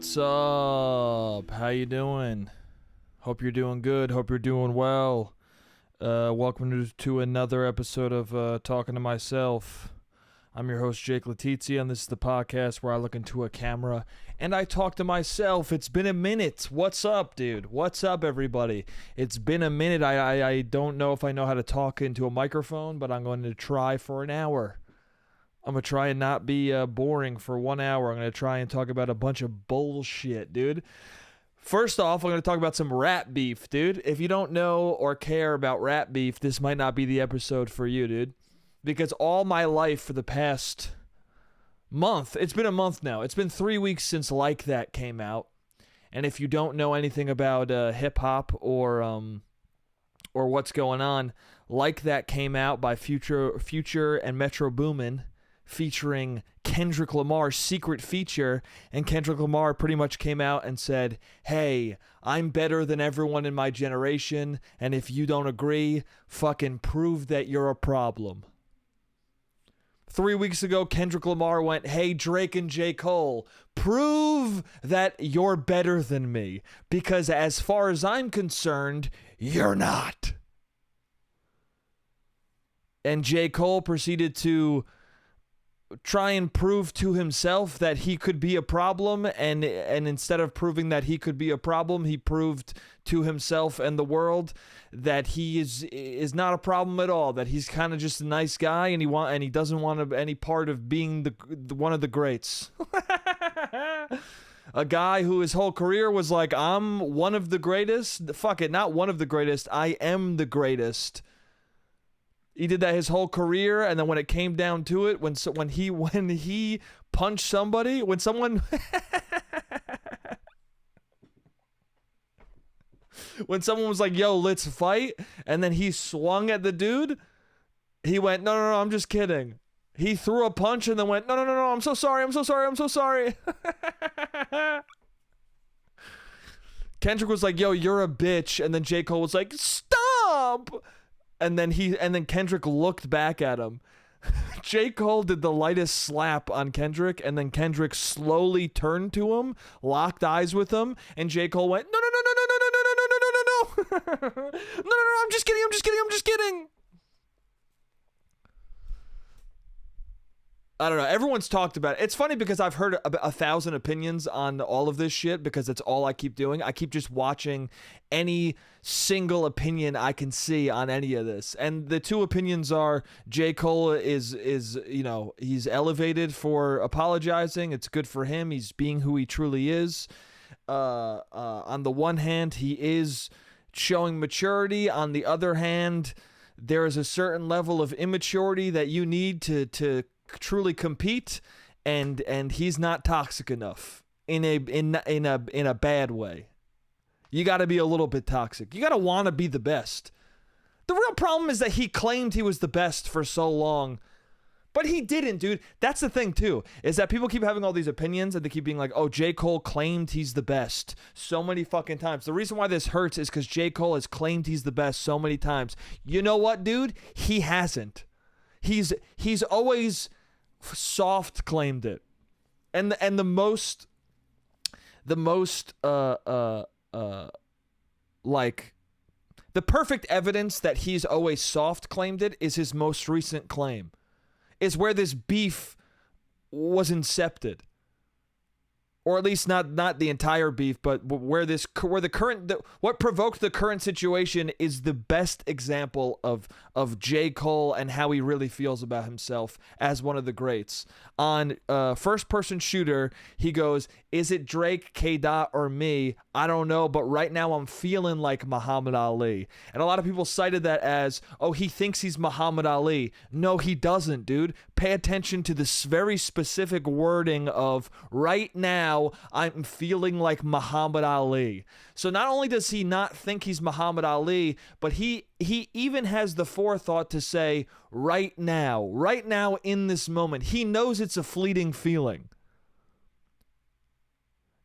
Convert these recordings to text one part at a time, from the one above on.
What's up? How you doing? Hope you're doing good. Hope you're doing well. Welcome to another episode of Talking to Myself. I'm your host, Jake Letizia, and this is the podcast where I look into a camera and I talk to myself. It's been a minute. What's up, dude? What's up, everybody? It's been a minute. I don't know if I know how to talk into a microphone, but I'm going to try for an hour. I'm going to try and not be boring for 1 hour. I'm going to try and talk about a bunch of bullshit, dude. First off, I'm going to talk about some rat beef, dude. If you don't know or care about rat beef, this might not be the episode for you, dude. Because all my life for the past month, it's been a month now. It's been 3 weeks since Like That came out. And if you don't know anything about hip-hop or what's going on, Like That came out by Future and Metro Boomin, featuring Kendrick Lamar's secret feature, and Kendrick Lamar pretty much came out and said, hey, I'm better than everyone in my generation, and if you don't agree, fucking prove that you're a problem. 3 weeks ago, Kendrick Lamar went, hey, Drake and J. Cole, prove that you're better than me, because as far as I'm concerned, you're not. And J. Cole proceeded to try and prove to himself that he could be a problem, and instead of proving that he could be a problem, he proved to himself and the world that he is not a problem at all, that he's kind of just a nice guy, and he doesn't want any part of being the one of the greats. A guy who his whole career was like, I'm one of the greatest. Fuck it, not one of the greatest, I am the greatest. He did that his whole career, and then when it came down to it, when he punched somebody, when someone when someone was like, yo, let's fight, and then he swung at the dude, he went, no, I'm just kidding. He threw a punch and then went, no, I'm so sorry. Kendrick was like, yo, you're a bitch, and then J. Cole was like, stop! And then Kendrick looked back at him. J. Cole did the lightest slap on Kendrick, and then Kendrick slowly turned to him, locked eyes with him, and J. Cole went, no, I'm just kidding. I don't know. Everyone's talked about it. It's funny because I've heard 1,000 opinions on all of this shit because it's all I keep doing. I keep just watching any single opinion I can see on any of this. And the two opinions are J. Cole is he's elevated for apologizing. It's good for him. He's being who he truly is. On the one hand, he is showing maturity. On the other hand, there is a certain level of immaturity that you need to truly compete, and he's not toxic enough in a bad way. You got to be a little bit toxic. You got to want to be the best. The real problem is that he claimed he was the best for so long, but he didn't, dude. That's the thing too, is that people keep having all these opinions and they keep being like, oh, J. Cole claimed he's the best so many fucking times. The reason why this hurts is because J. Cole has claimed he's the best so many times. You know what, dude? He hasn't. He's always soft claimed it, and the most like the perfect evidence that he's always soft claimed it is his most recent claim, is where this beef was incepted. Or at least not the entire beef, but what provoked the current situation is the best example of J. Cole and how he really feels about himself as one of the greats. On First Person Shooter, he goes, is it Drake, K-Dot, or me? I don't know, but right now I'm feeling like Muhammad Ali. And a lot of people cited that as, oh, he thinks he's Muhammad Ali. No, he doesn't, dude. Pay attention to this very specific wording of right now, I'm feeling like Muhammad Ali. So not only does he not think he's Muhammad Ali, but he even has the forethought to say right now in this moment. He knows it's a fleeting feeling.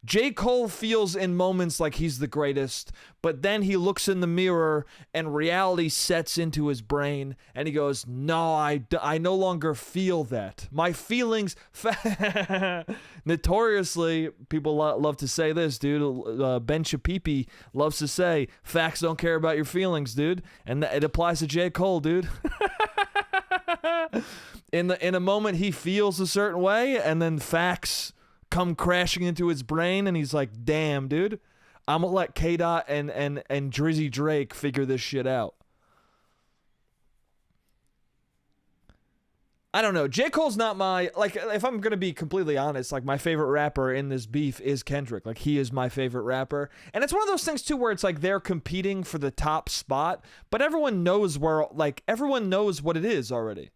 J. Cole feels in moments like he's the greatest, but then he looks in the mirror and reality sets into his brain and he goes, no, I no longer feel that. My feelings... Notoriously, people love to say this, dude. Ben Shapipi loves to say, facts don't care about your feelings, dude. And it applies to J. Cole, dude. In a moment, he feels a certain way, and then facts come crashing into his brain, and he's like, damn, dude, I'm gonna let K-Dot and Drizzy Drake figure this shit out. I don't know. J. Cole's not my, like, if I'm gonna be completely honest, like, my favorite rapper in this beef is Kendrick. Like, he is my favorite rapper. And it's one of those things, too, where it's like they're competing for the top spot, but everyone knows everyone knows what it is already.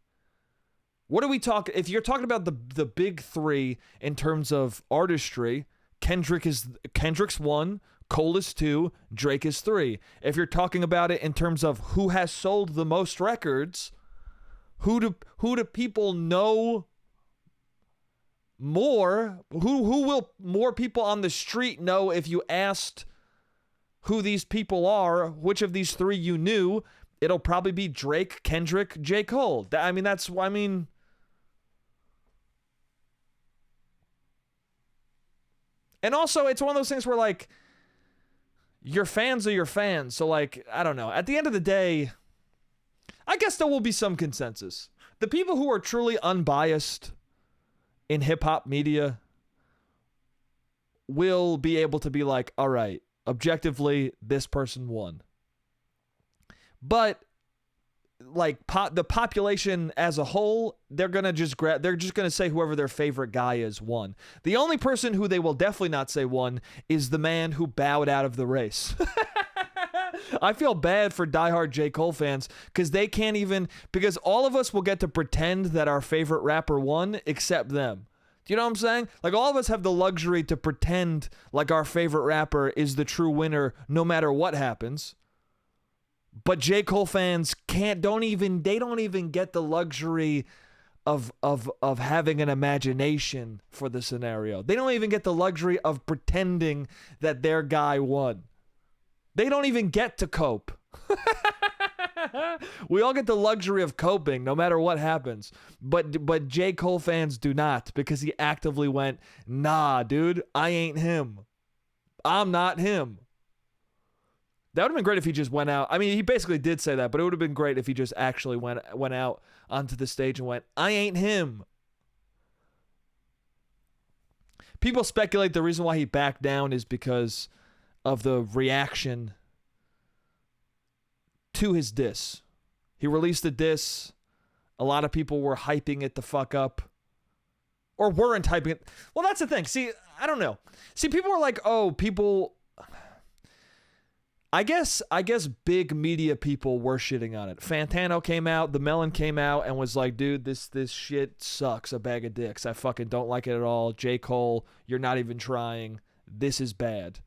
What are we talking? If you're talking about the big three in terms of artistry, Kendrick's 1, Cole is 2, Drake is 3. If you're talking about it in terms of who has sold the most records, who do people know more? Who will more people on the street know if you asked who these people are? Which of these three you knew? It'll probably be Drake, Kendrick, J. Cole. And also, it's one of those things where, like, your fans are your fans. So, like, I don't know. At the end of the day, I guess there will be some consensus. The people who are truly unbiased in hip-hop media will be able to be like, all right, objectively, this person won. But, like, the population as a whole, they're just gonna say whoever their favorite guy is won. The only person who they will definitely not say won is the man who bowed out of the race. I feel bad for diehard J. Cole fans because all of us will get to pretend that our favorite rapper won except them. Do you know what I'm saying? Like, all of us have the luxury to pretend like our favorite rapper is the true winner no matter what happens. But J. Cole fans don't even get the luxury of having an imagination for the scenario. They don't even get the luxury of pretending that their guy won. They don't even get to cope. We all get the luxury of coping no matter what happens. But J. Cole fans do not, because he actively went, nah, dude, I ain't him. I'm not him. That would have been great if he just went out. I mean, he basically did say that, but it would have been great if he just actually went out onto the stage and went, I ain't him. People speculate the reason why he backed down is because of the reaction to his diss. He released a diss. A lot of people were hyping it the fuck up. Or weren't hyping it. Well, that's the thing. See, I don't know. See, people were like, oh, people... I guess big media people were shitting on it. Fantano came out, The Melon came out and was like, dude, this shit sucks, a bag of dicks. I fucking don't like it at all. J. Cole, you're not even trying. This is bad.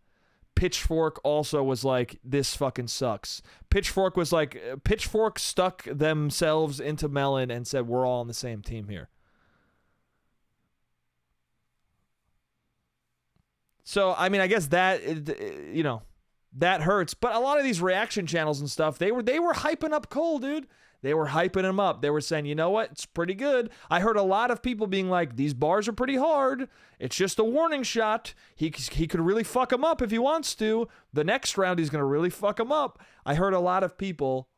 Pitchfork also was like, this fucking sucks. Pitchfork stuck themselves into Melon and said, we're all on the same team here. So, I mean, I guess that, you know, that hurts. But a lot of these reaction channels and stuff, they were hyping up Cole, dude. They were hyping him up. They were saying, you know what? It's pretty good. I heard a lot of people being like, these bars are pretty hard. It's just a warning shot. He could really fuck him up if he wants to. The next round, he's going to really fuck him up. I heard a lot of people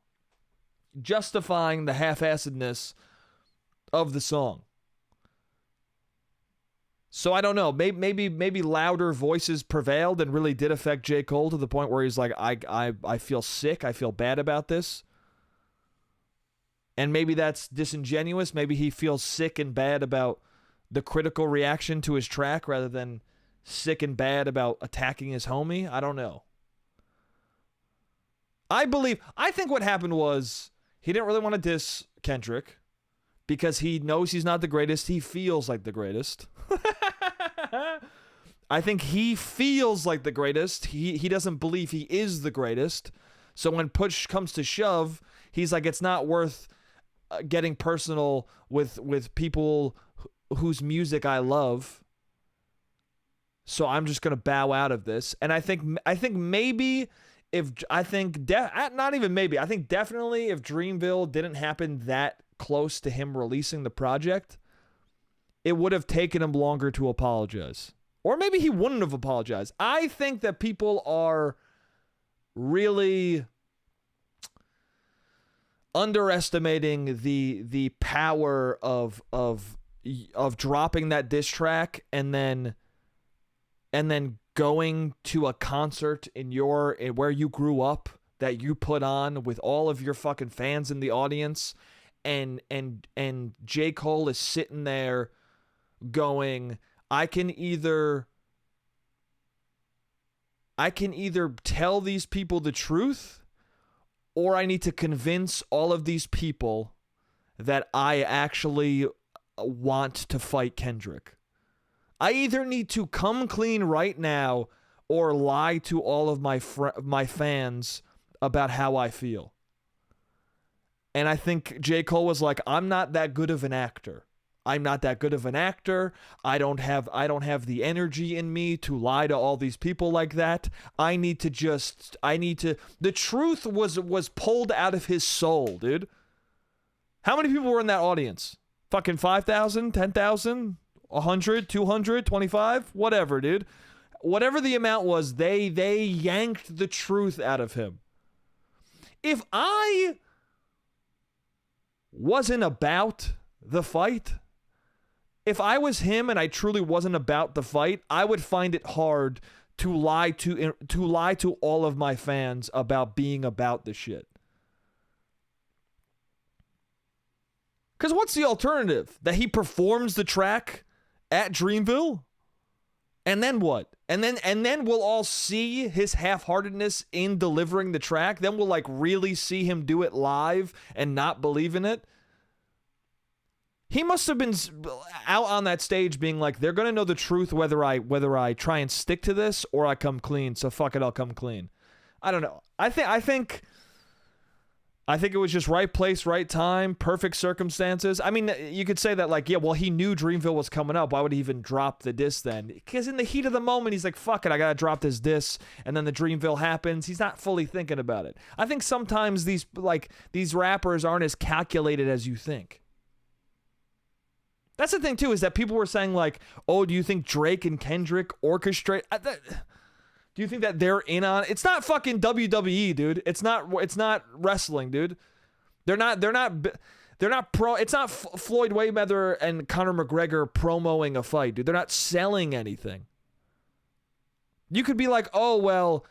justifying the half-assedness of the song. So I don't know. Maybe louder voices prevailed and really did affect J. Cole to the point where he's like, I feel sick. I feel bad about this. And maybe that's disingenuous. Maybe he feels sick and bad about the critical reaction to his track rather than sick and bad about attacking his homie. I don't know. I think what happened was he didn't really want to diss Kendrick because he knows he's not the greatest. He feels like the greatest. I think he feels like the greatest. He doesn't believe he is the greatest. So when push comes to shove, he's like, it's not worth getting personal with people whose music I love. So I'm just gonna bow out of this. And I think maybe not even maybe. I think definitely if Dreamville didn't happen that close to him releasing the project, it would have taken him longer to apologize. Or maybe he wouldn't have apologized. I think that people are really underestimating the power of dropping that diss track and then going to a concert in where you grew up that you put on with all of your fucking fans in the audience, and J. Cole is sitting there going, I can either tell these people the truth, or I need to convince all of these people that I actually want to fight Kendrick. I either need to come clean right now or lie to all of my fans about how I feel. And I think J. Cole was like, I'm not that good of an actor. I don't have the energy in me to lie to all these people like that. The truth was pulled out of his soul, dude. How many people were in that audience? Fucking 5,000, 10,000, 100, 200, 25, whatever, dude. Whatever the amount was, they yanked the truth out of him. If I wasn't about the fight, if I was him and I truly wasn't about the fight, I would find it hard to lie to all of my fans about being about the shit. Because what's the alternative? That he performs the track at Dreamville? And then what? And then we'll all see his half-heartedness in delivering the track. Then we'll really see him do it live and not believe in it. He must have been out on that stage being like, they're going to know the truth whether I try and stick to this or I come clean. So fuck it, I'll come clean. I don't know. I think it was just right place, right time, perfect circumstances. I mean, you could say that he knew Dreamville was coming up. Why would he even drop the diss then? Because in the heat of the moment, he's like, fuck it, I got to drop this diss. And then the Dreamville happens. He's not fully thinking about it. I think sometimes these rappers aren't as calculated as you think. That's the thing, too, is that people were saying, oh, do you think Drake and Kendrick orchestrate? Do you think that they're in on it? It's not fucking WWE, dude. It's not wrestling, dude. They're not it's not Floyd Mayweather and Conor McGregor promoting a fight, dude. They're not selling anything. You could be like, oh, well,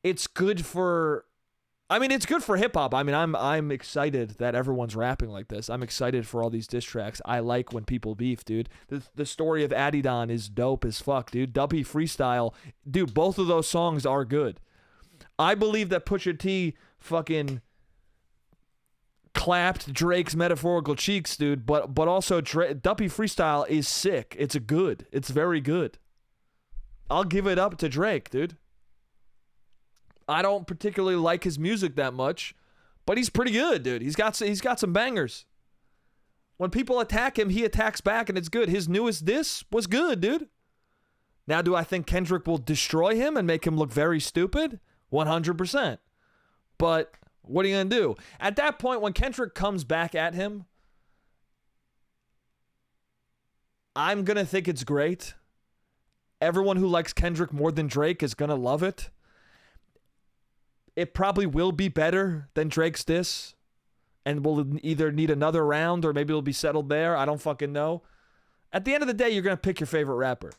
it's good for hip hop. I mean, I'm excited that everyone's rapping like this. I'm excited for all these diss tracks. I like when people beef, dude. The story of Adidon is dope as fuck, dude. Duppy Freestyle, dude, both of those songs are good. I believe that Pusha T fucking clapped Drake's metaphorical cheeks, dude, but also Duppy Freestyle is sick. It's very good. I'll give it up to Drake, dude. I don't particularly like his music that much, but he's pretty good, dude. He's got some bangers. When people attack him, he attacks back, and it's good. His newest diss was good, dude. Now, do I think Kendrick will destroy him and make him look very stupid? 100%. But what are you going to do? At that point, when Kendrick comes back at him, I'm going to think it's great. Everyone who likes Kendrick more than Drake is going to love it. It probably will be better than Drake's diss, and we'll either need another round or maybe it'll be settled there. I don't fucking know. At the end of the day, you're going to pick your favorite rapper.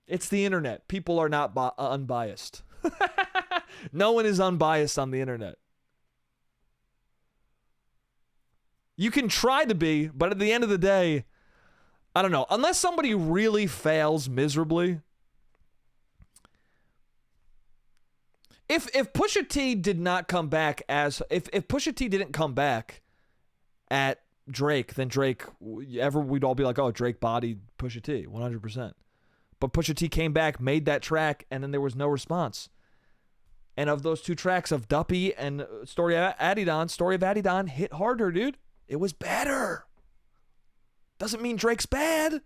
It's the internet. People are not unbiased. No one is unbiased on the internet. You can try to be, but at the end of the day, I don't know. Unless somebody really fails miserably. If Pusha T did not come back if Pusha T didn't come back at Drake, then we'd all be like, oh, Drake bodied Pusha T, 100%. But Pusha T came back, made that track, and then there was no response. And of those two tracks of Duppy and Story of Adidon hit harder, dude. It was better. Doesn't mean Drake's bad.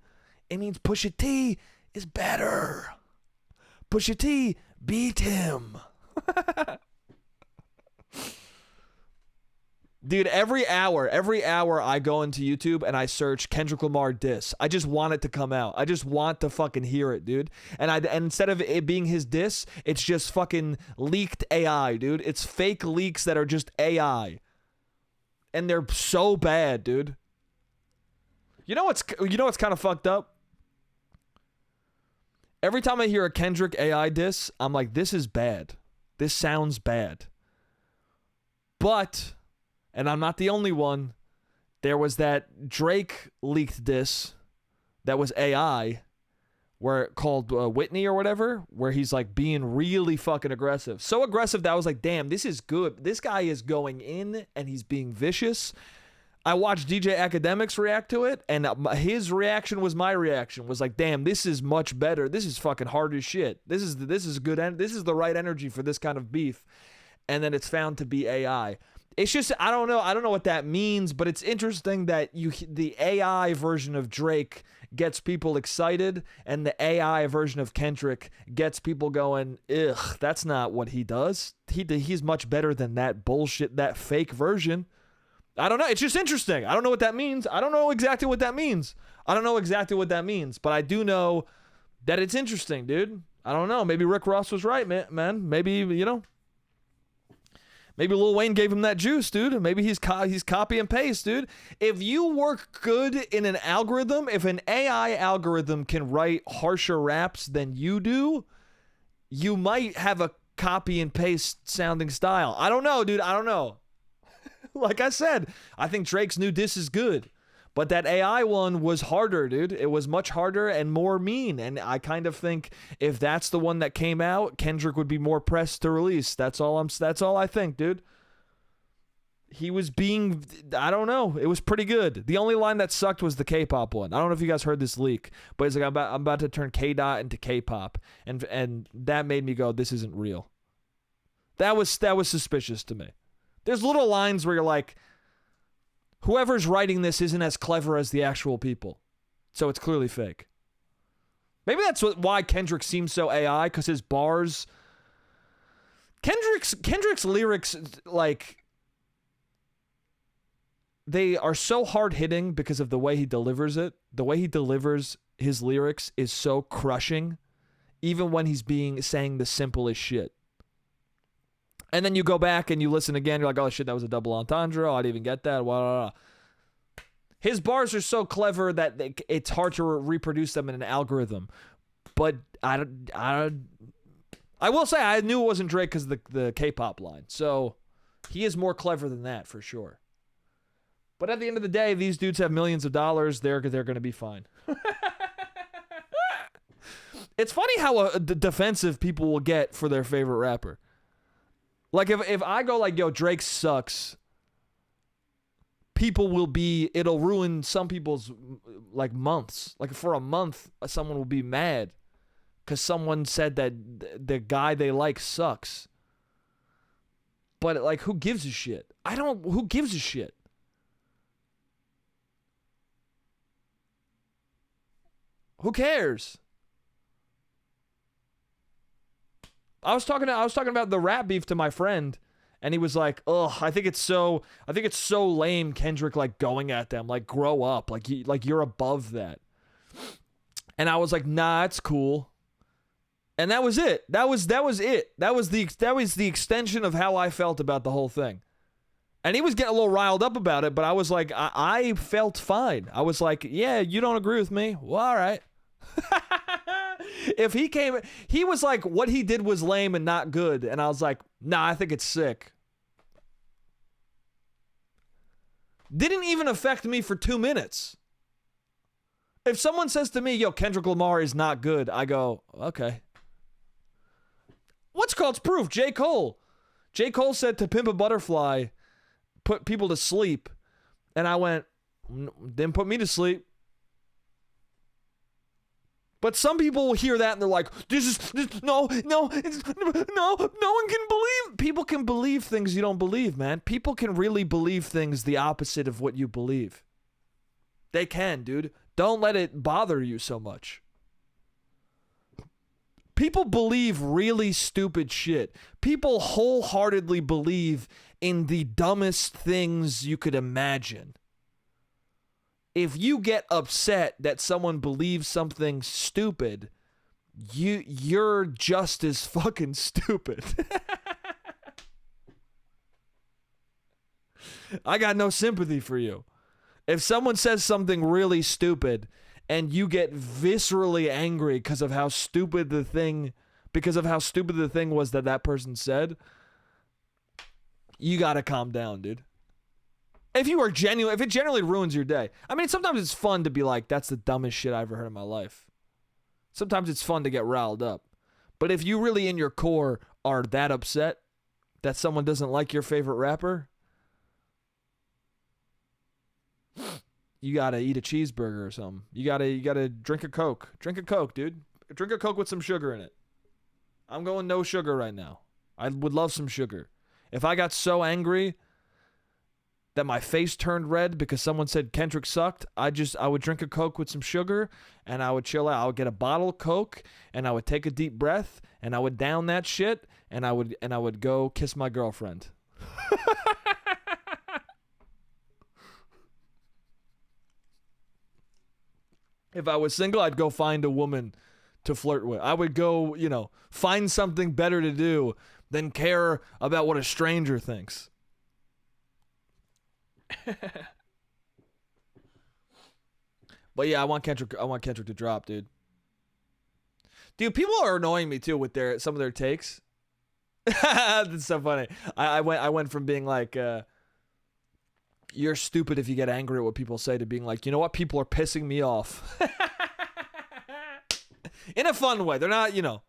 It means Pusha T is better. Pusha T beat him. Dude, every hour I go into YouTube and I search Kendrick Lamar diss. I just want it to come out. I just want to fucking hear it, dude. And instead of it being his diss, it's just fucking leaked AI, dude. It's fake leaks that are just AI. And they're so bad, dude. You know what's kind of fucked up? Every time I hear a Kendrick AI diss, I'm like, this is bad. This sounds bad. But, and I'm not the only one, there was that Drake leaked diss that was AI, where called Whitney or whatever, where he's like being really fucking aggressive. So aggressive that I was like, damn, this is good. This guy is going in and he's being vicious. I watched DJ Academics react to it, and his reaction was my reaction. Was like, damn, this is much better. This is fucking hard as shit. This is good. This is the right energy for this kind of beef. And then it's found to be AI. It's just, I don't know what that means, but it's interesting that the AI version of Drake gets people excited, and the AI version of Kendrick gets people going, ugh, that's not what he does. He's much better than that bullshit, that fake version. I don't know. It's just interesting. I don't know what that means. I don't know exactly what that means. But I do know that it's interesting, dude. I don't know. Maybe Rick Ross was right, man. Maybe, maybe Lil Wayne gave him that juice, dude. Maybe he's copy and paste, dude. If you work good in an algorithm, if an AI algorithm can write harsher raps than you do, you might have a copy and paste sounding style. I don't know, dude. I don't know. Like I said, I think Drake's new diss is good. But that AI one was harder, dude. It was much harder and more mean. And I kind of think if that's the one that came out, Kendrick would be more pressed to release. That's all I think, dude. He was being, I don't know. It was pretty good. The only line that sucked was the K-pop one. I don't know if you guys heard this leak, but it's like I'm about to turn K-Dot into K-pop. And that made me go, this isn't real. That was suspicious to me. There's little lines where you're like, whoever's writing this isn't as clever as the actual people. So it's clearly fake. Maybe that's why Kendrick seems so AI, because his bars... Kendrick's lyrics, like... they are so hard-hitting because of the way he delivers it. The way he delivers his lyrics is so crushing, even when he's saying the simplest shit. And then you go back and you listen again. You're like, oh, shit, that was a double entendre. Oh, I didn't even get that. Blah. His bars are so clever that it's hard to reproduce them in an algorithm. But I will say I knew it wasn't Drake because of the K-pop line. So he is more clever than that for sure. But at the end of the day, these dudes have millions of dollars. They're going to be fine. It's funny how defensive people will get for their favorite rapper. Like, if I go like, yo, Drake sucks, it'll ruin some people's, like, months. Like, for a month, someone will be mad because someone said that the guy they like sucks. But, like, who gives a shit? Who gives a shit? Who cares? I was talking about the rap beef to my friend, and he was like, "Ugh, I think it's so lame, Kendrick, like, going at them, like, grow up, like you're above that." And I was like, "Nah, it's cool." And that was it. That was it. That was the extension of how I felt about the whole thing. And he was getting a little riled up about it, but I was like, I felt fine. I was like, "Yeah, you don't agree with me? Well, all right." If he was like, what he did was lame and not good. And I was like, nah, I think it's sick. Didn't even affect me for 2 minutes. If someone says to me, yo, Kendrick Lamar is not good, I go, okay. What's called proof? J. Cole. J. Cole said To Pimp a Butterfly put people to sleep. And I went, didn't put me to sleep. But some people will hear that and they're like, no one can believe. People can believe things you don't believe, man. People can really believe things the opposite of what you believe. They can, dude. Don't let it bother you so much. People believe really stupid shit. People wholeheartedly believe in the dumbest things you could imagine. If you get upset that someone believes something stupid, you're just as fucking stupid. I got no sympathy for you. If someone says something really stupid and you get viscerally angry because of how stupid the thing was that person said, you gotta calm down, dude. If it genuinely ruins your day. I mean, sometimes it's fun to be like, that's the dumbest shit I ever heard in my life. Sometimes it's fun to get riled up. But if you really in your core are that upset that someone doesn't like your favorite rapper, you gotta eat a cheeseburger or something. You gotta drink a Coke. Drink a Coke, dude. Drink a Coke with some sugar in it. I'm going no sugar right now. I would love some sugar. If I got so angry that my face turned red because someone said Kendrick sucked, I would drink a Coke with some sugar and I would chill out. I would get a bottle of Coke and I would take a deep breath and I would down that shit and I would go kiss my girlfriend. If I was single, I'd go find a woman to flirt with. I would go, find something better to do than care about what a stranger thinks. But yeah, I want Kendrick to drop, dude. Dude, people are annoying me too with some of their takes. That's so funny. I went from being like, you're stupid if you get angry at what people say, to being like, you know what? People are pissing me off. In a fun way. They're not, Do you know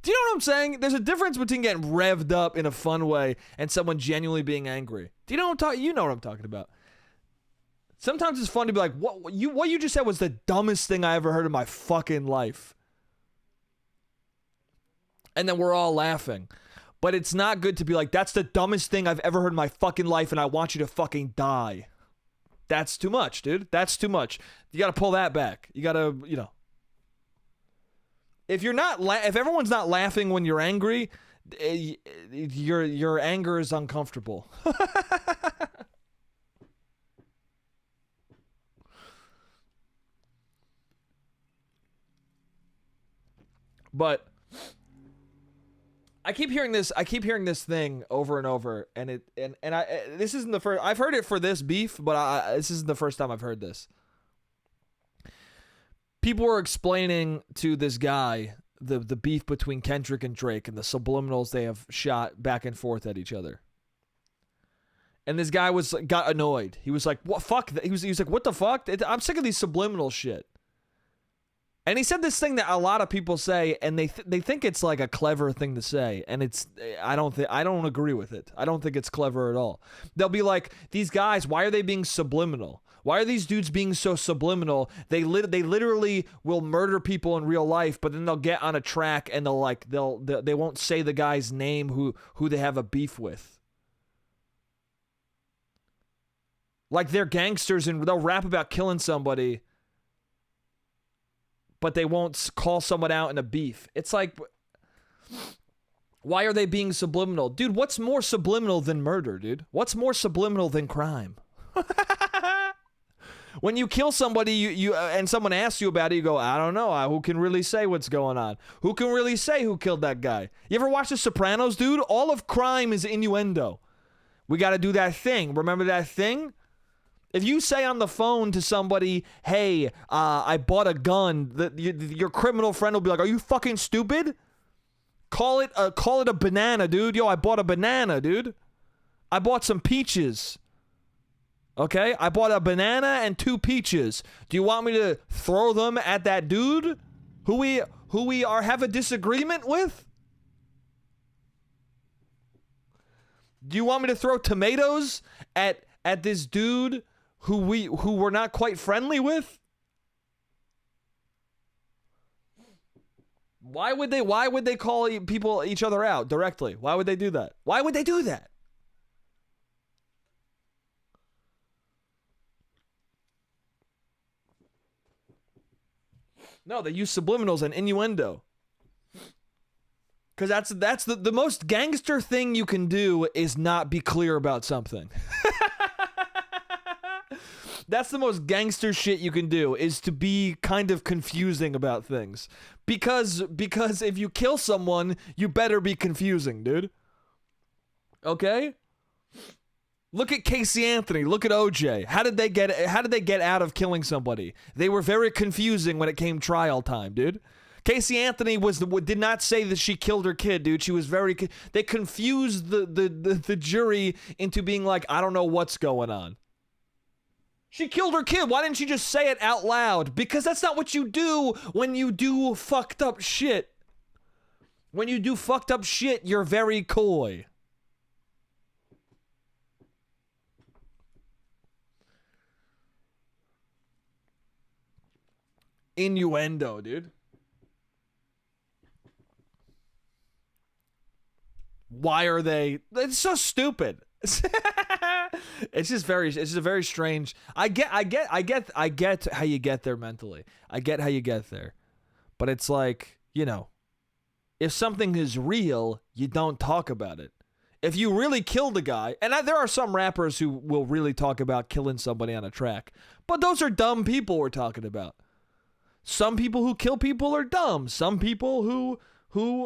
what I'm saying? There's a difference between getting revved up in a fun way and someone genuinely being angry. Do you know what I'm talking? You know what I'm talking about. Sometimes it's fun to be like, what you just said was the dumbest thing I ever heard in my fucking life. And then we're all laughing. But it's not good to be like, that's the dumbest thing I've ever heard in my fucking life and I want you to fucking die. That's too much, dude. That's too much. You got to pull that back. You got to, If everyone's not laughing when you're angry, your anger is uncomfortable. But I keep hearing this thing over and over, and this isn't the first. I've heard it for this beef, but this isn't the first time I've heard this. People were explaining to this guy the beef between Kendrick and Drake and the subliminals they have shot back and forth at each other. And this guy got annoyed. He was like, "What fuck?" He was like, "What the fuck? I'm sick of these subliminal shit." And he said this thing that a lot of people say, and they think it's like a clever thing to say, and I don't agree with it. I don't think it's clever at all. They'll be like, these guys, why are they being subliminal? Why are these dudes being so subliminal? They literally will murder people in real life, but then they'll get on a track and they won't say the guy's name who they have a beef with. Like they're gangsters and they'll rap about killing somebody, but they won't call someone out in a beef. It's like, why are they being subliminal? Dude, what's more subliminal than murder, dude? What's more subliminal than crime? When you kill somebody you and someone asks you about it, you go, I don't know. Who can really say what's going on? Who can really say who killed that guy? You ever watch The Sopranos, dude? All of crime is innuendo. We got to do that thing. Remember that thing? If you say on the phone to somebody, hey, I bought a gun, your criminal friend will be like, are you fucking stupid? Call it a banana, dude. Yo, I bought a banana, dude. I bought some peaches. Okay? I bought a banana and 2 peaches. Do you want me to throw them at that dude who we have a disagreement with? Do you want me to throw tomatoes at this dude who we're not quite friendly with? Why would they call each other out directly? Why would they do that? Why would they do that? No, they use subliminals and innuendo. Because that's the most gangster thing you can do is not be clear about something. That's the most gangster shit you can do, is to be kind of confusing about things. Because if you kill someone, you better be confusing, dude. Okay? Look at Casey Anthony. Look at OJ. How did they get out of killing somebody? They were very confusing when it came trial time, dude. Casey Anthony did not say that she killed her kid, dude. She was they confused the jury into being like, I don't know what's going on. She killed her kid. Why didn't she just say it out loud? Because that's not what you do when you do fucked up shit. When you do fucked up shit, you're very coy. Innuendo, dude. Why are they? It's so stupid. It's just a very strange. I get how you get there mentally. I get how you get there. But it's like, if something is real, you don't talk about it. If you really killed a guy, and there are some rappers who will really talk about killing somebody on a track, but those are dumb people we're talking about. Some people who kill people are dumb. Some people who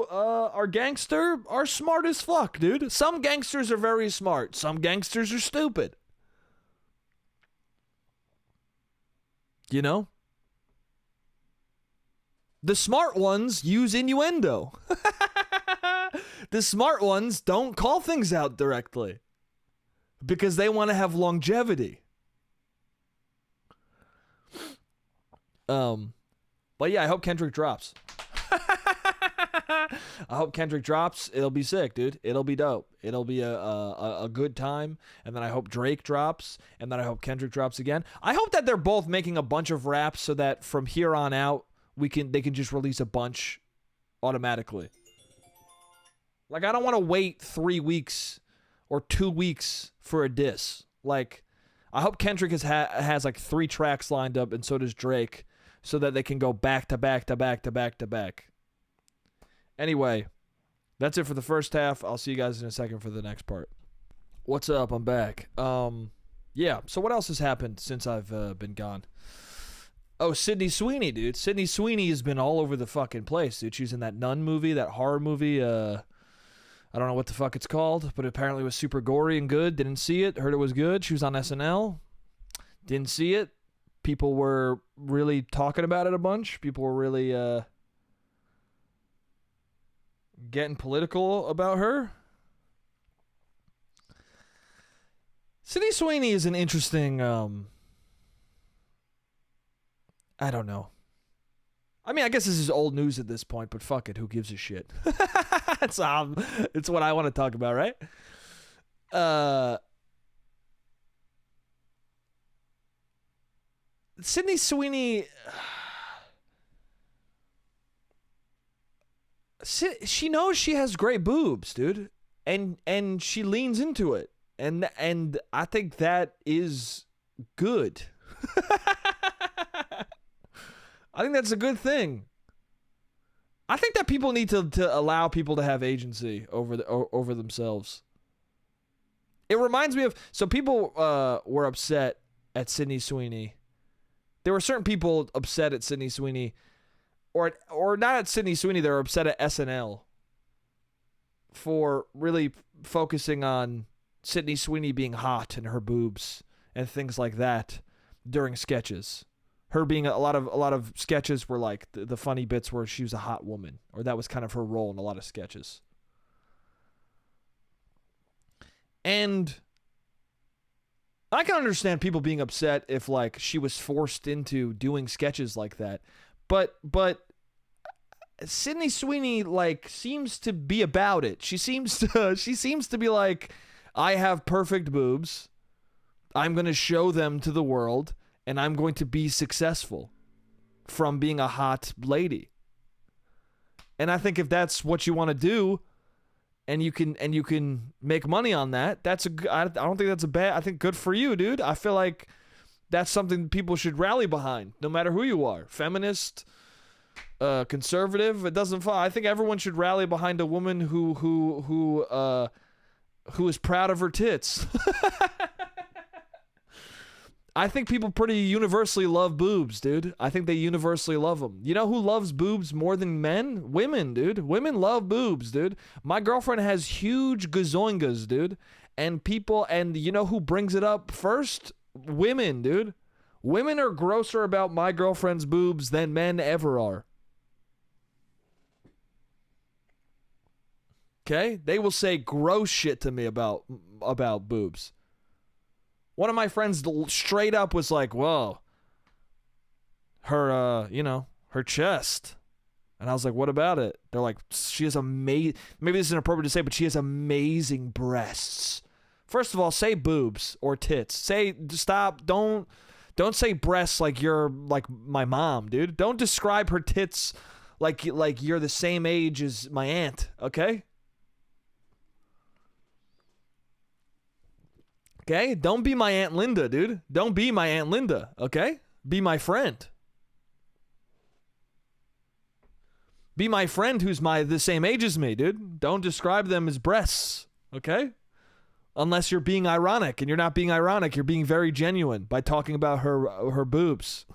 are gangster are smart as fuck, dude. Some gangsters are very smart. Some gangsters are stupid. The smart ones use innuendo. The smart ones don't call things out directly because they want to have longevity. But yeah, I hope Kendrick drops. I hope Kendrick drops. It'll be sick, dude. It'll be dope. It'll be a good time. And then I hope Drake drops. And then I hope Kendrick drops again. I hope that they're both making a bunch of raps so that from here on out, they can just release a bunch automatically. Like, I don't want to wait 3 weeks or 2 weeks for a diss. Like, I hope Kendrick has like 3 tracks lined up, and so does Drake, so that they can go back to back to back to back to back. Anyway, that's it for the first half. I'll see you guys in a second for the next part. What's up? I'm back. Yeah, so what else has happened since I've been gone? Oh, Sydney Sweeney, dude. Sydney Sweeney has been all over the fucking place, dude. She was in that Nun movie, that horror movie. I don't know what the fuck it's called, but apparently it was super gory and good. Didn't see it. Heard it was good. She was on SNL. Didn't see it. People were really talking about it a bunch. People were really getting political about her. Sydney Sweeney is an interesting, I don't know. I mean, I guess this is old news at this point, but fuck it. Who gives a shit? It's what I want to talk about, right? Sydney Sweeney, she knows she has great boobs, dude, and she leans into it, and I think that is good. I think that's a good thing. I think that people need to allow people to have agency over themselves. It reminds me of, so people were upset at Sydney Sweeney. There were certain people upset at Sydney Sweeney, or not at Sydney Sweeney. They were upset at SNL for really focusing on Sydney Sweeney being hot and her boobs and things like that during sketches. Her being a lot of sketches were like the funny bits where she was a hot woman, or that was kind of her role in a lot of sketches. And I can understand people being upset if like she was forced into doing sketches like that. But Sydney Sweeney like seems to be about it. She seems to be like, I have perfect boobs. I'm going to show them to the world, and I'm going to be successful from being a hot lady. And I think if that's what you want to do, and you can make money on that, I don't think that's a bad. I think good for you, dude. I feel like that's something people should rally behind, no matter who you are, feminist, conservative. It doesn't fall. I think everyone should rally behind a woman who is proud of her tits. I think people pretty universally love boobs, dude. I think they universally love them. You know who loves boobs more than men? Women, dude. Women love boobs, dude. My girlfriend has huge gazoingas, dude. And you know who brings it up first? Women, dude. Women are grosser about my girlfriend's boobs than men ever are. Okay? They will say gross shit to me about boobs. One of my friends straight up was like, whoa, her chest. And I was like, what about it? They're like, she has maybe this is inappropriate to say, but she has amazing breasts. First of all, say boobs or tits. Don't say breasts like you're like my mom, dude. Don't describe her tits like you're the same age as my aunt, okay? Okay? Don't be my Aunt Linda, dude. Don't be my Aunt Linda, okay? Be my friend. Be my friend who's the same age as me, dude. Don't describe them as breasts, okay? Unless you're being ironic, and you're not being ironic. You're being very genuine by talking about her boobs.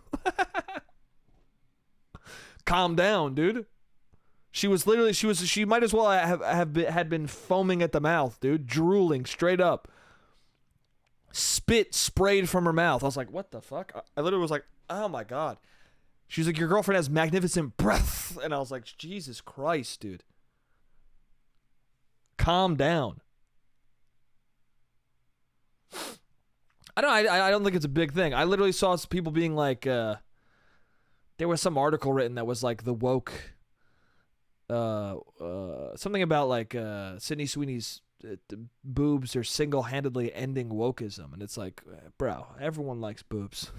Calm down, dude. She might as well had been foaming at the mouth, dude. Drooling straight up. Spit sprayed from her mouth. I was like, what the fuck? I literally was like, oh my God. She's like, your girlfriend has magnificent breath. And I was like, Jesus Christ, dude. Calm down. I don't think it's a big thing. I literally saw people being like, there was some article written that was like the woke, something about like Sydney Sweeney's boobs are single-handedly ending wokeism, and it's like, bro, everyone likes boobs.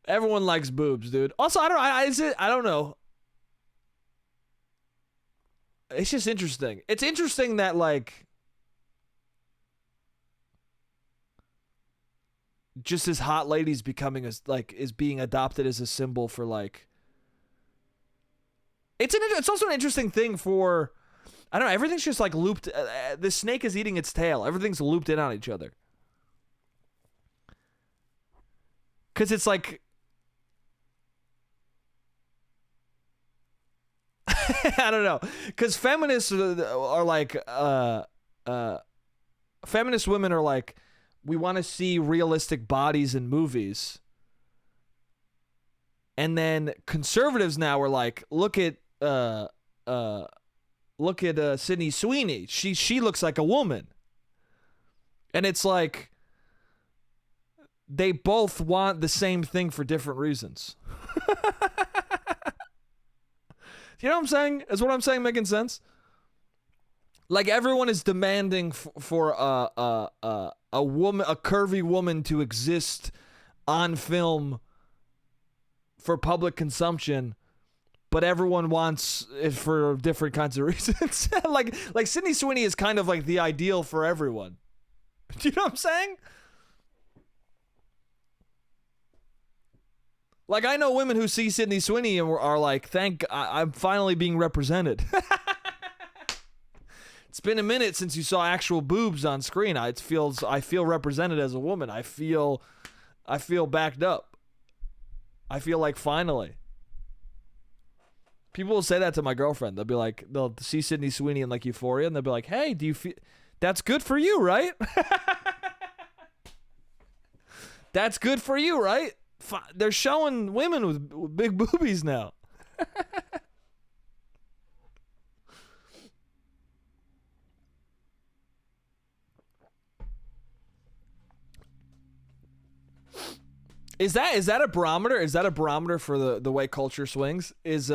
Everyone likes boobs, dude. Also, I don't know. It's just interesting. It's interesting that like just as hot ladies becoming is being adopted as a symbol for like. It's also an interesting thing for, I don't know, everything's just like looped. The snake is eating its tail. Everything's looped in on each other. Because it's like, I don't know. Because feminists are like, feminist women are like, we want to see realistic bodies in movies. And then conservatives now are like, look at Sydney Sweeney. She looks like a woman. And it's like they both want the same thing for different reasons. You know what I'm saying? Is what I'm saying making sense? Like everyone is demanding for a woman, a curvy woman, to exist on film for public consumption, but everyone wants it for different kinds of reasons. like Sydney Sweeney is kind of like the ideal for everyone. Do you know what I'm saying? Like, I know women who see Sydney Sweeney and are like, I'm finally being represented. It's been a minute since you saw actual boobs on screen. I feel represented as a woman. I feel backed up. I feel like finally. People will say that to my girlfriend. They'll be like, they'll see Sydney Sweeney in like Euphoria, and they'll be like, hey, do you feel that's good for you, right? That's good for you, right? They're showing women with big boobies now. Is that a barometer? Is that a barometer for the way culture swings? Is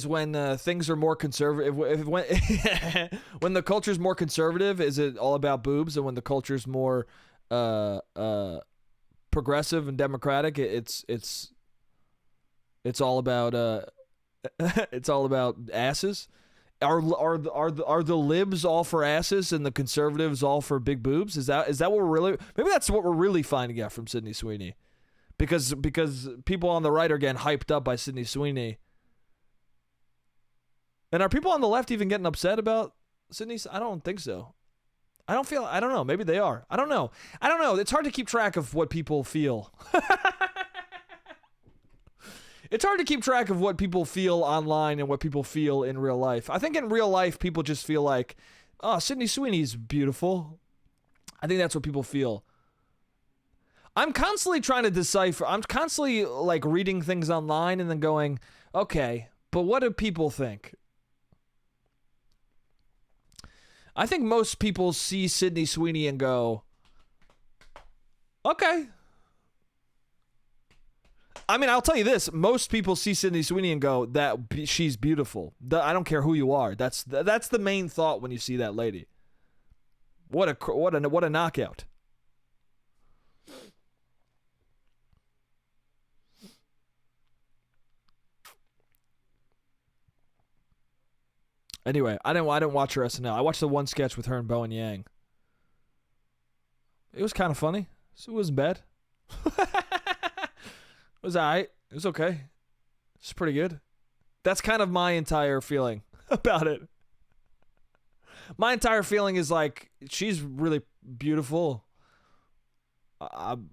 when things are more conservative? When the culture's more conservative, is it all about boobs? And when the culture's more progressive and democratic, it's all about it's all about asses. Are the libs all for asses and the conservatives all for big boobs? Is that what we're really? Maybe that's what we're really finding out from Sydney Sweeney. because people on the right are getting hyped up by Sydney Sweeney. And are people on the left even getting upset about Sydney? I don't think so. I don't know. Maybe they are. I don't know. It's hard to keep track of what people feel. It's hard to keep track of what people feel online and what people feel in real life. I think in real life, people just feel like, oh, Sydney Sweeney's beautiful. I think that's what people feel. I'm constantly trying to decipher. I'm constantly like reading things online and then going, okay, but what do people think? I think most people see Sydney Sweeney and go, okay. I mean, I'll tell you this. Most people see Sydney Sweeney and go, she's beautiful. I don't care who you are. That's the main thought when you see that lady. What a knockout. Anyway, I didn't watch her SNL. I watched the one sketch with her and Bowen Yang. It was kind of funny. So it wasn't bad. It was alright. It was okay. It's pretty good. That's kind of my entire feeling about it. My entire feeling is like, she's really beautiful. I'm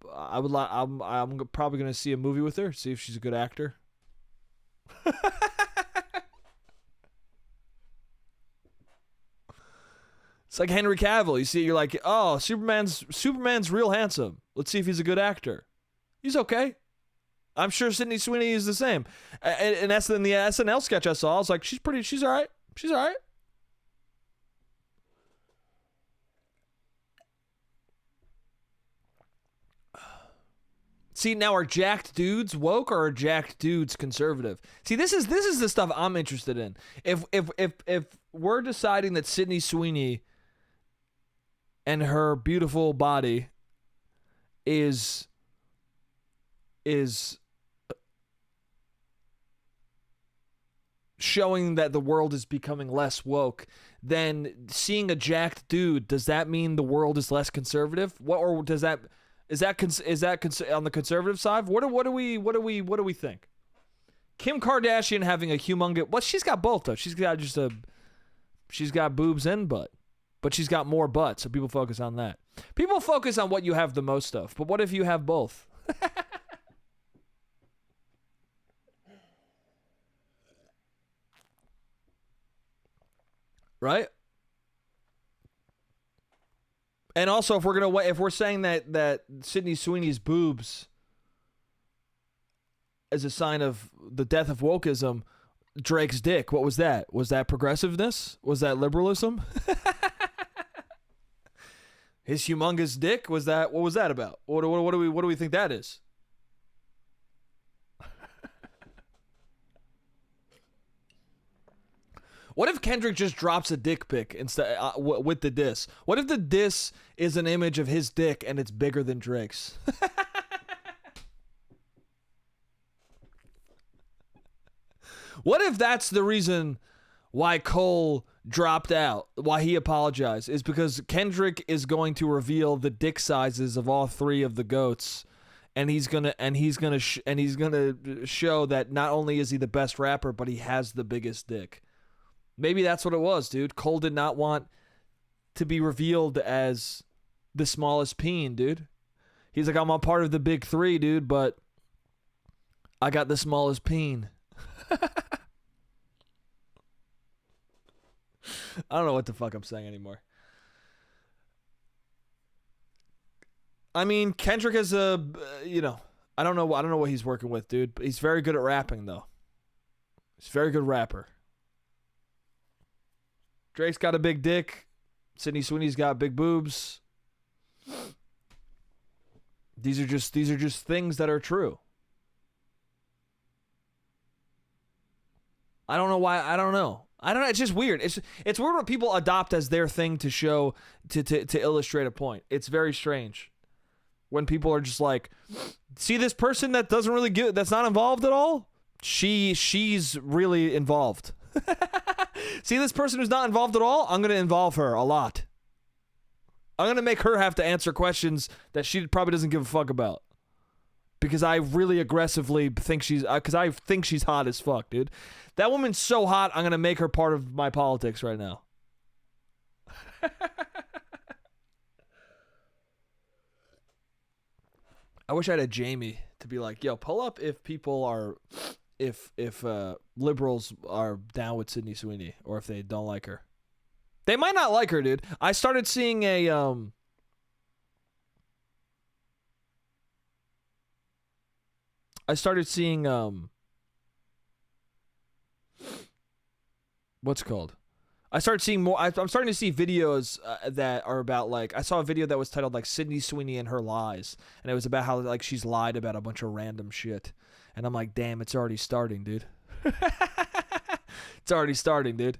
probably gonna see a movie with her, see if she's a good actor. It's like Henry Cavill. You see, you're like, oh, Superman's real handsome. Let's see if he's a good actor. He's okay. I'm sure Sydney Sweeney is the same. And that's in the SNL sketch I saw. I was like, she's all right. She's all right. See, now are jacked dudes woke or are jacked dudes conservative? See, this is the stuff I'm interested in. If we're deciding that Sydney Sweeney and her beautiful body is showing that the world is becoming less woke, then seeing a jacked dude, does that mean the world is less conservative? What, or does that is that on the conservative side? What do we think? Kim Kardashian having a humongous, well, she's got both though. She's got boobs and butt, but she's got more butt, so people focus on that. People focus on what you have the most of, but what if you have both? Right? And also, if we're saying that Sydney Sweeney's boobs is a sign of the death of wokeism, Drake's dick, what was that? Was that progressiveness? Was that liberalism? His humongous dick, what was that about? What do we think that is? What if Kendrick just drops a dick pic instead with the diss? What if the diss is an image of his dick and it's bigger than Drake's? What if that's the reason why Cole dropped out, why he apologized, is because Kendrick is going to reveal the dick sizes of all three of the GOATs, and he's gonna show that not only is he the best rapper, but he has the biggest dick. Maybe that's what it was, dude. Cole did not want to be revealed as the smallest peen, dude. He's like, I'm a part of the big three, dude, but I got the smallest peen. I don't know what the fuck I'm saying anymore. I mean, Kendrick is I don't know what he's working with, dude, but he's very good at rapping, though. He's a very good rapper. Drake's got a big dick. Sydney Sweeney's got big boobs. These are just things that are true. I don't know why. I don't know. It's just weird. It's weird when people adopt as their thing to show to illustrate a point. It's very strange when people are just like, see this person that doesn't really that's not involved at all. She's really involved. See this person who's not involved at all? I'm going to involve her a lot. I'm going to make her have to answer questions that she probably doesn't give a fuck about. because I really aggressively think she's hot as fuck, dude. That woman's so hot, I'm gonna make her part of my politics right now. I wish I had a Jamie to be like, yo, pull up if people are, if liberals are down with Sydney Sweeney, or if they don't like her. They might not like her, dude. I started seeing what's it called? I started seeing more. I'm starting to see videos that are about, like, I saw a video that was titled like Sydney Sweeney and Her Lies, and it was about how, like, she's lied about a bunch of random shit, and I'm like, damn, it's already starting, dude. It's already starting, dude.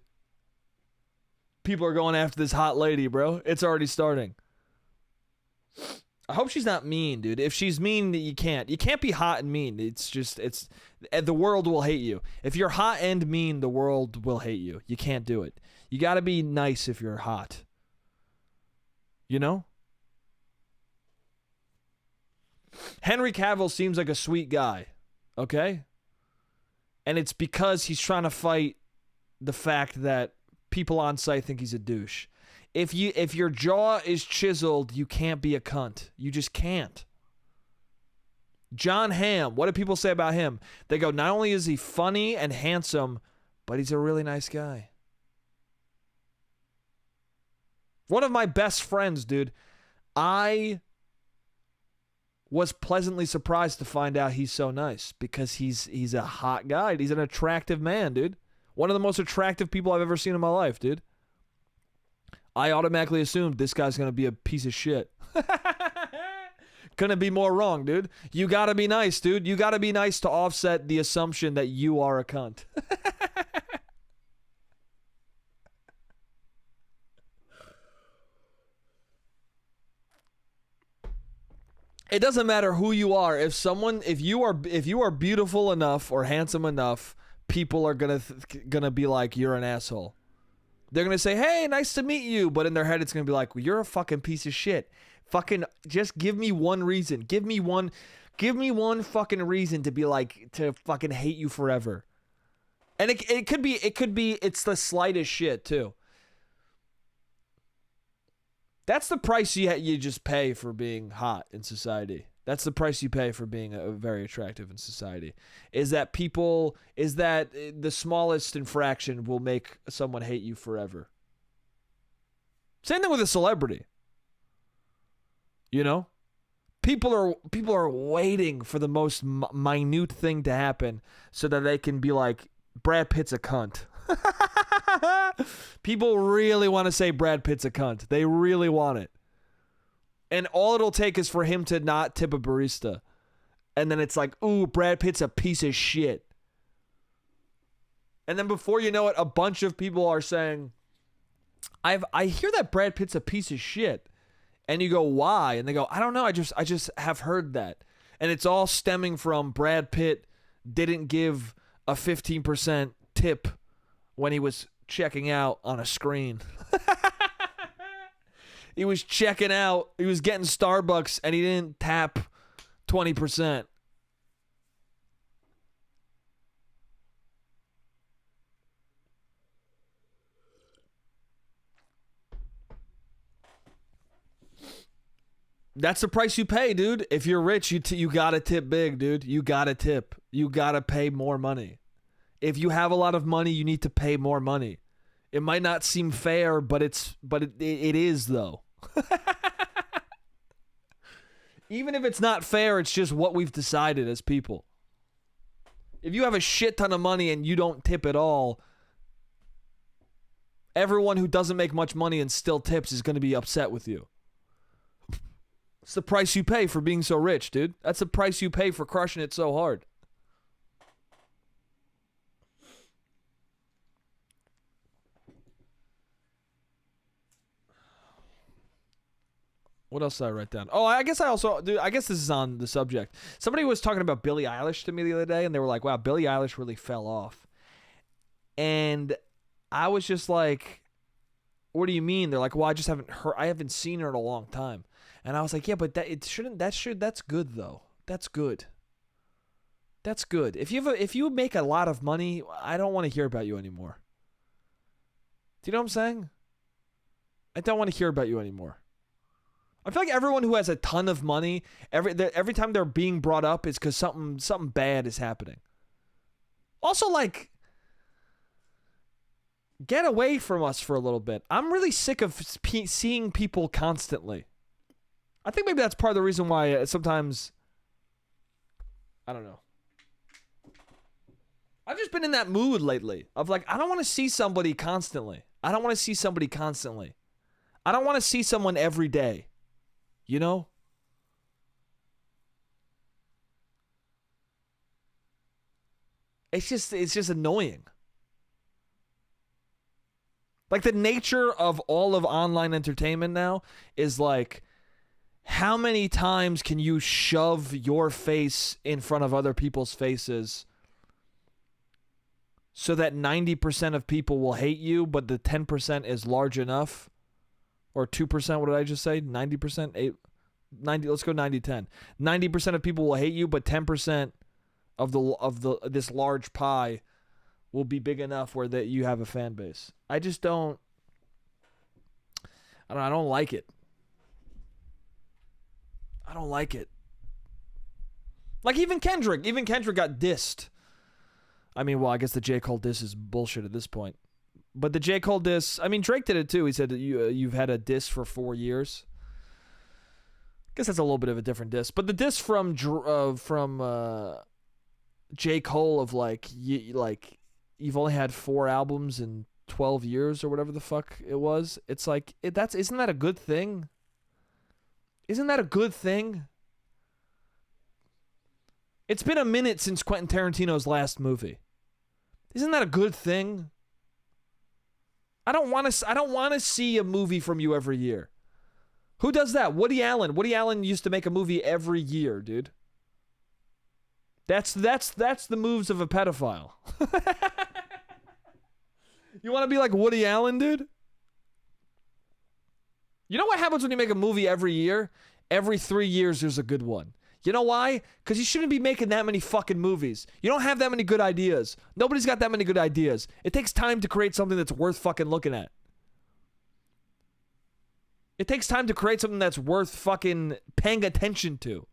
People are going after this hot lady, bro. It's already starting. I hope she's not mean, dude. If she's mean, you can't be hot and mean. The world will hate you. If you're hot and mean, the world will hate you. You can't do it. You gotta be nice if you're hot. You know? Henry Cavill seems like a sweet guy, okay? And it's because he's trying to fight the fact that people on site think he's a douche. If your jaw is chiseled, you can't be a cunt. You just can't. John Hamm, what do people say about him? They go, not only is he funny and handsome, but he's a really nice guy. One of my best friends, dude, I was pleasantly surprised to find out he's so nice, because he's a hot guy. He's an attractive man, dude. One of the most attractive people I've ever seen in my life, dude. I automatically assumed this guy's going to be a piece of shit. Couldn't be more wrong, dude. You got to be nice, dude. You got to be nice to offset the assumption that you are a cunt. It doesn't matter who you are. If you are beautiful enough or handsome enough, people are gonna be like, you're an asshole. They're gonna say, hey, nice to meet you, but in their head it's gonna be like, well, you're a fucking piece of shit. Fucking just give me one reason. Give me one fucking reason to be like, to fucking hate you forever. And it could be it's the slightest shit too. That's the price you just pay for being hot in society. That's the price you pay for being very attractive in society. Is that the smallest infraction will make someone hate you forever. Same thing with a celebrity. You know? People are waiting for the most minute thing to happen so that they can be like, Brad Pitt's a cunt. People really want to say Brad Pitt's a cunt. They really want it. And all it'll take is for him to not tip a barista. And then it's like, ooh, Brad Pitt's a piece of shit. And then before you know it, a bunch of people are saying, I hear that Brad Pitt's a piece of shit. And you go, why? And they go, I don't know. I just have heard that. And it's all stemming from Brad Pitt didn't give a 15% tip when he was checking out on a screen. He was checking out. He was getting Starbucks and he didn't tap 20%. That's the price you pay, dude. If you're rich, you gotta tip big, dude. You gotta tip. You gotta pay more money. If you have a lot of money, you need to pay more money. It might not seem fair, but it is though. Even if it's not fair, it's just what we've decided as people. If you have a shit ton of money and you don't tip at all, everyone who doesn't make much money and still tips is going to be upset with you. It's the price you pay for being so rich, dude. That's the price you pay for crushing it so hard. What else did I write down? Oh, I guess this is on the subject. Somebody was talking about Billie Eilish to me the other day, and they were like, wow, Billie Eilish really fell off. And I was just like, what do you mean? They're like, well, I haven't seen her in a long time. And I was like, yeah, but that's good though. That's good. That's good. If you make a lot of money, I don't want to hear about you anymore. Do you know what I'm saying? I don't want to hear about you anymore. I feel like everyone who has a ton of money, every time they're being brought up, is because something bad is happening. Also, like, get away from us for a little bit. I'm really sick of seeing people constantly. I think maybe that's part of the reason why sometimes, I don't know. I've just been in that mood lately of like, I don't want to see somebody constantly. I don't want to see someone every day. You know? It's just annoying. Like, the nature of all of online entertainment now is like, how many times can you shove your face in front of other people's faces so that 90% of people will hate you, but the 10% is large enough? Or 2%, what did I just say? 90%? 90, let's go 90-10. 90% of people will hate you, but 10% of this large pie will be big enough where that you have a fan base. I don't like it. I don't like it. Like, even Kendrick got dissed. I mean, well, I guess the J. Cole diss is bullshit at this point. But the J. Cole diss, I mean, Drake did it too. He said that you've had a diss for 4 years. I guess that's a little bit of a different diss. But the diss from J. Cole of you've only had 4 albums in 12 years or whatever the fuck it was. It's like, isn't that a good thing? Isn't that a good thing? It's been a minute since Quentin Tarantino's last movie. Isn't that a good thing? I don't want to see a movie from you every year. Who does that? Woody Allen. Woody Allen used to make a movie every year, dude. That's the moves of a pedophile. You want to be like Woody Allen, dude? You know what happens when you make a movie every year? Every 3 years, there's a good one. You know why? Because you shouldn't be making that many fucking movies. You don't have that many good ideas. Nobody's got that many good ideas. It takes time to create something that's worth fucking looking at. It takes time to create something that's worth fucking paying attention to.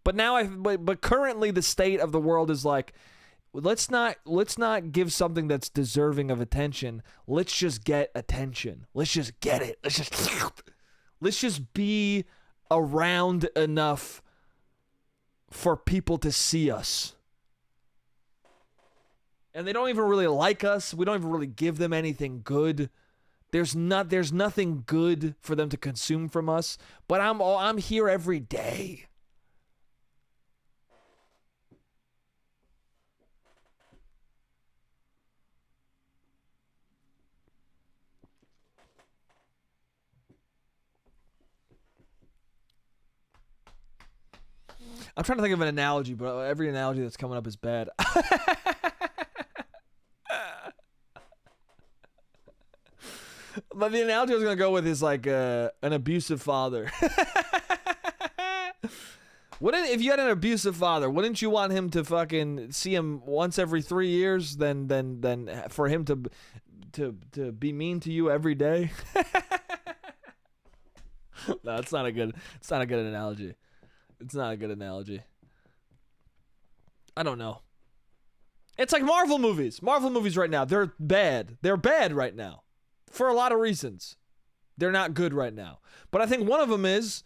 But currently the state of the world is like, let's not give something that's deserving of attention. Let's just get attention. Let's just get it. Let's just be around enough for people to see us. And they don't even really like us. We don't even really give them anything good. There's nothing good for them to consume from us. But I'm here every day. I'm trying to think of an analogy, but every analogy that's coming up is bad. But the analogy I was going to go with is like an abusive father. If you had an abusive father, wouldn't you want him to fucking see him once every 3 years than for him to be mean to you every day? No, it's not a good analogy. It's not a good analogy. I don't know. It's like Marvel movies. Marvel movies right now, they're bad. They're bad right now. For a lot of reasons. They're not good right now. But I think one of them is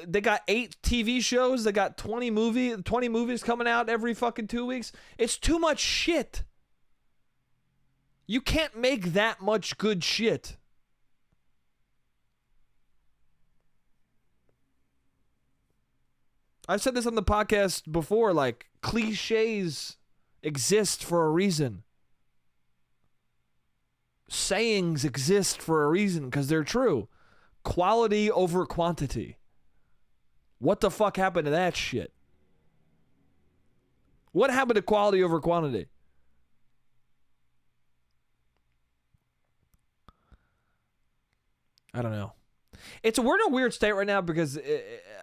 they got 8 TV shows. They got 20 movies coming out every fucking 2 weeks. It's too much shit. You can't make that much good shit. I've said this on the podcast before, like, cliches exist for a reason. Sayings exist for a reason because they're true. Quality over quantity. What the fuck happened to that shit? What happened to quality over quantity? I don't know. we're in a weird state right now because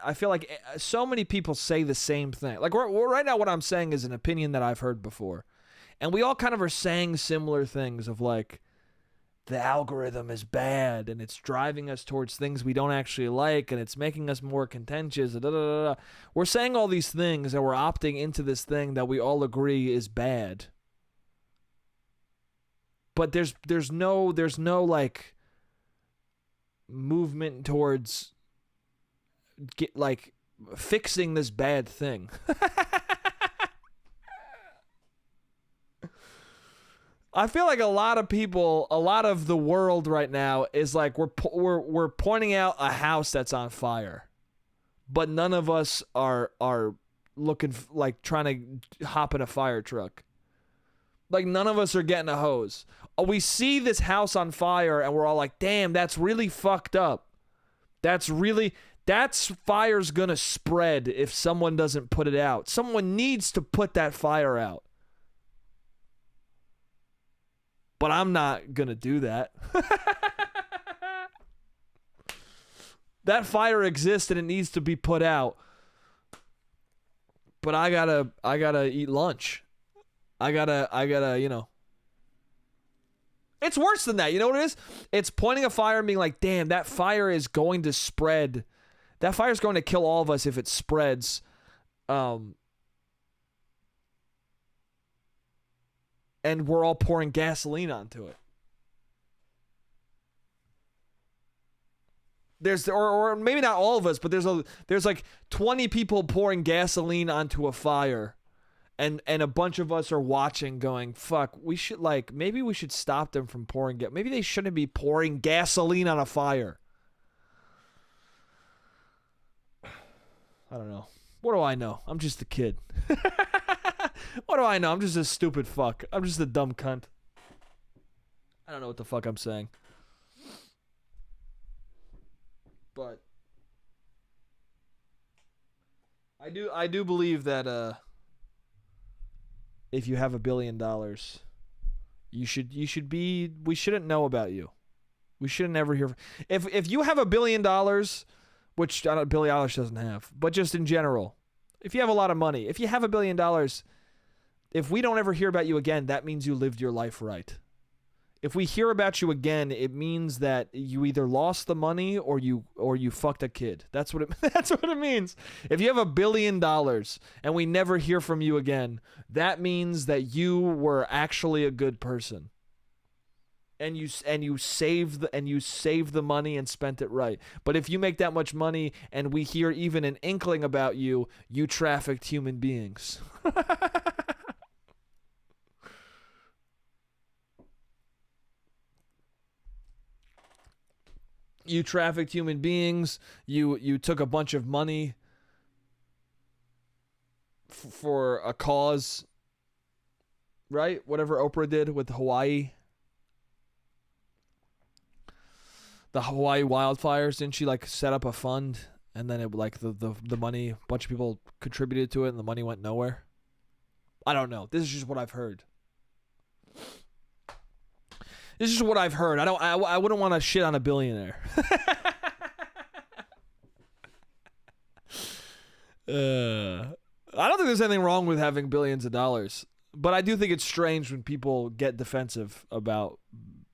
I feel like so many people say the same thing. Like right now, what I'm saying is an opinion that I've heard before, and we all kind of are saying similar things of like, the algorithm is bad and it's driving us towards things we don't actually like and it's making us more contentious. Da, da, da, da. We're saying all these things and we're opting into this thing that we all agree is bad. But there's no like movement towards fixing this bad thing. I feel like a lot of people, a lot of the world right now is like we're pointing out a house that's on fire, but none of us are looking like trying to hop in a fire truck. Like none of us are getting a hose. We see this house on fire and we're all like, "Damn, that's really fucked up. That's fire's gonna spread if someone doesn't put it out. Someone needs to put that fire out." But I'm not going to do that. That fire exists and it needs to be put out. But I gotta eat lunch. I gotta, you know. It's worse than that. You know what it is? It's pointing a fire and being like, damn, that fire is going to spread. That fire is going to kill all of us if it spreads. And we're all pouring gasoline onto it. Or maybe not all of us, but there's like 20 people pouring gasoline onto a fire, and a bunch of us are watching, going, "Fuck, maybe we should stop them from pouring gas. Maybe they shouldn't be pouring gasoline on a fire." I don't know. What do I know? I'm just a kid. What do I know? I'm just a stupid fuck. I'm just a dumb cunt. I don't know what the fuck I'm saying. But I do believe that if you have $1 billion, we shouldn't know about you. We shouldn't ever hear. If you have $1 billion, which $1 billion doesn't have, but just in general, if you have a lot of money, if you have $1 billion, if we don't ever hear about you again, that means you lived your life right. If we hear about you again, it means that you either lost the money or you fucked a kid. That's what it means. If you have $1 billion and we never hear from you again, that means that you were actually a good person. And you saved the money and spent it right. But if you make that much money and we hear even an inkling about you, you trafficked human beings. You trafficked human beings. You took a bunch of money for a cause, right? Whatever Oprah did with Hawaii. The Hawaii wildfires, didn't she like set up a fund and then it like the money, a bunch of people contributed to it and the money went nowhere? I don't know. This is just what I've heard. This is what I've heard. I wouldn't want to shit on a billionaire. I don't think there's anything wrong with having billions of dollars, but I do think it's strange when people get defensive about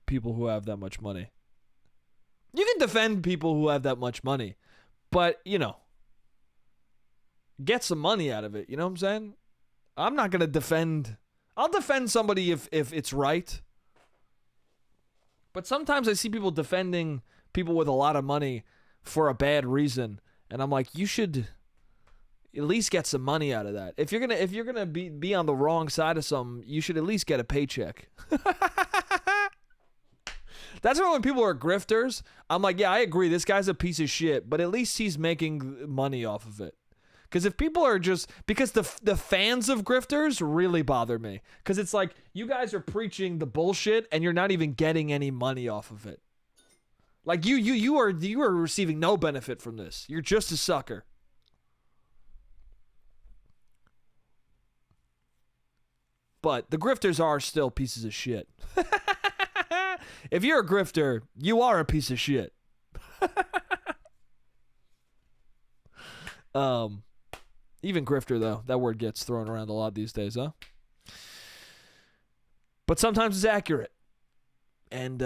people who have that much money. You can defend people who have that much money, but, you know, get some money out of it. You know what I'm saying? I'm not going to defend. I'll defend somebody if it's right. But sometimes I see people defending people with a lot of money for a bad reason, and I'm like, you should at least get some money out of that. If you're gonna be on the wrong side of something, you should at least get a paycheck. That's why when people are grifters, I'm like, yeah, I agree, this guy's a piece of shit, but at least he's making money off of it. Because if people are just... Because the fans of grifters really bother me. Because it's like, you guys are preaching the bullshit and you're not even getting any money off of it. Like, you are receiving no benefit from this. You're just a sucker. But the grifters are still pieces of shit. If you're a grifter, you are a piece of shit. Even grifter, though. That word gets thrown around a lot these days, huh? But sometimes it's accurate. And,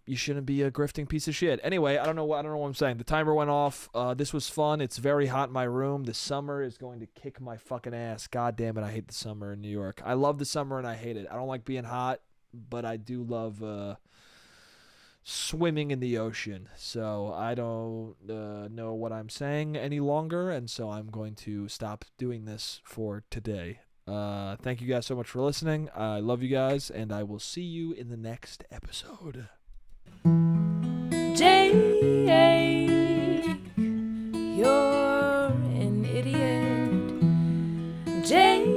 you shouldn't be a grifting piece of shit. Anyway, I don't know what I'm saying. The timer went off. This was fun. It's very hot in my room. The summer is going to kick my fucking ass. God damn it, I hate the summer in New York. I love the summer and I hate it. I don't like being hot, but I do love swimming in the ocean. So I don't know what I'm saying any longer, and so I'm going to stop doing this for today. Thank you guys so much for listening. I love you guys, and I will see you in the next episode. Jake, you're an idiot. Jake.